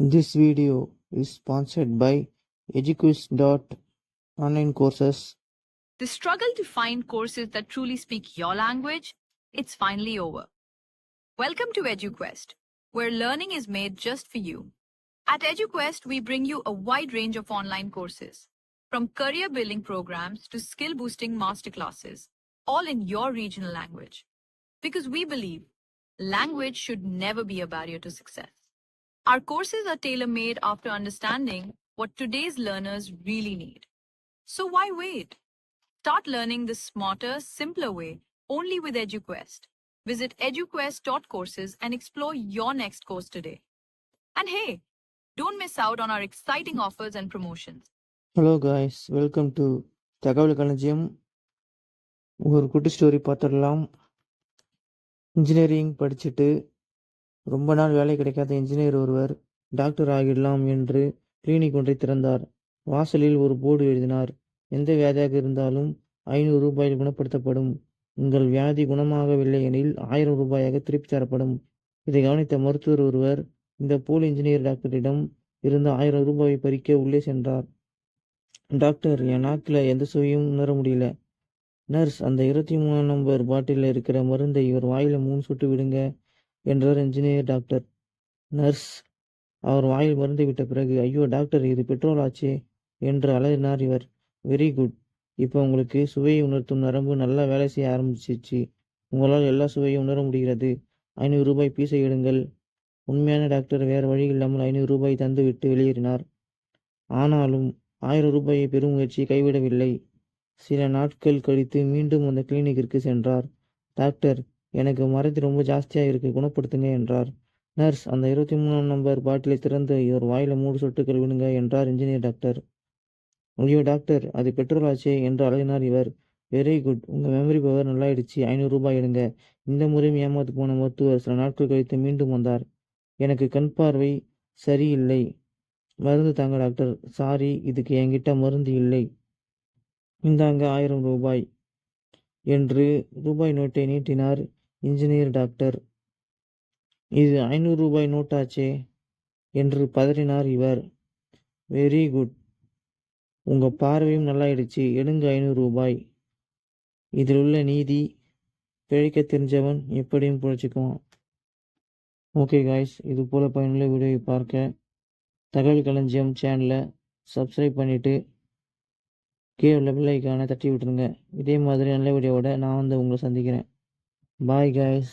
This video is sponsored by Eduquist.online courses. The struggle to find courses that truly speak your language, it's finally over. Welcome to EduQuest, where learning is made just for you. At EduQuest, we bring you a wide range of online courses, from career building programs to skill boosting masterclasses, all in your regional language. Because we believe language should never be a barrier to success. Our courses are tailor made after understanding what today's learners really need. So why wait? Start learning the smarter, simpler way only with EduQuest. Visit eduquest.courses and explore your next course today. And hey, don't miss out on our exciting offers and promotions. Hello guys, welcome to தகவல் களஞ்சியம். ஒரு குட்டி story பார்த்துடலாம். Engineering படிச்சுட்டு ரொம்ப நாள் வேலை கிடைக்காத இன்ஜினியர் ஒருவர் டாக்டர் ஆகிடலாம் என்று கிளினிக் ஒன்றை திறந்தார். வாசலில் ஒரு போர்டு எழுதினார். எந்த வியாதியாக இருந்தாலும் 500 ரூபாயில் குணப்படுத்தப்படும். உங்கள் வியாதி குணமாகவில்லை எனில் 1000 ரூபாயாக திருப்பி தரப்படும். இதை கவனித்த மருத்துவர் ஒருவர் இந்த போலி இன்ஜினியர் டாக்டரிடம் இருந்த 1000 ரூபாயை பறிக்க உள்ளே சென்றார். டாக்டர், என் நாக்கில் எந்த சுவையும் உணர முடியல. நர்ஸ், அந்த 23 நம்பர் பாட்டிலில் இருக்கிற மருந்தை இவர் வாயில 3 சொட்டு விடுங்க என்றார் இன்ஜினியர் டாக்டர். நர்ஸ் அவர் வாயில் மருந்து விட்ட பிறகு, ஐயோ டாக்டர், இது பெட்ரோல் ஆச்சே என்று அலறினார் இவர். வெரி குட், இப்போ உங்களுக்கு சுவையை உணர்த்தும் நரம்பு நல்லா வேலை செய்ய ஆரம்பிச்சிச்சு. உங்களால் எல்லா சுவையும் உணர முடிகிறது. 500 ரூபாய் பீஸை எடுங்கள். உண்மையான டாக்டர் வேறு வழி இல்லாமல் 500 ரூபாய் தந்து விட்டு வெளியேறினார். ஆனாலும் 1000 ரூபாயை பெரும் முயற்சியை கைவிடவில்லை. சில நாட்கள் கழித்து மீண்டும் அந்த கிளினிக்கிற்கு சென்றார். டாக்டர், எனக்கு மறதி ரொம்ப ஜாஸ்தியாக இருக்கு, குணப்படுத்துங்க என்றார். நர்ஸ், அந்த 23 நம்பர் பாட்டிலை திறந்து இவர் வாயில 3 சொட்டுகள் விடுங்க என்றார் இன்ஜினியர் டாக்டர். ஐயோ டாக்டர், அது பெட்ரோல் ஆச்சே என்று அலறினார் இவர். வெரி குட், உங்கள் மெமரி பவர் நல்லாயிடுச்சு. 500 ரூபாய் எடுங்க. இந்த முறையும் ஏமாத்து போன மருத்துவர் சில நாட்கள் கழித்து மீண்டும் வந்தார். எனக்கு கண் பார்வை சரியில்லை, மருந்து தாங்க டாக்டர். சாரி, இதுக்கு என்கிட்ட மருந்து இல்லை. இந்தாங்க 1000 ரூபாய் என்று ரூபாய் நோட்டை நீட்டினார் இன்ஜினியர் டாக்டர். இது 500 ரூபாய் நோட்டாச்சே என்று பதறினார் இவர். வெரி குட், உங்க பார்வையும் நல்லாயிடுச்சு. எடுங்க 500 ரூபாய். இதில் உள்ள நீதி, பிழைக்க தெரிஞ்சவன் எப்படியும் பிழைச்சிக்குவான். ஓகே காய்ஸ், இது போல பயனுள்ள வீடியோவை பார்க்க தகவல் களஞ்சியம் சேனலை சப்ஸ்கிரைப் பண்ணிவிட்டு கீழே உள்ள பெல் ஐக்கானை தட்டி விட்டுருங்க. இதே மாதிரி நல்ல வீடியோவோட நான் உங்களை சந்திக்கிறேன். Bye guys.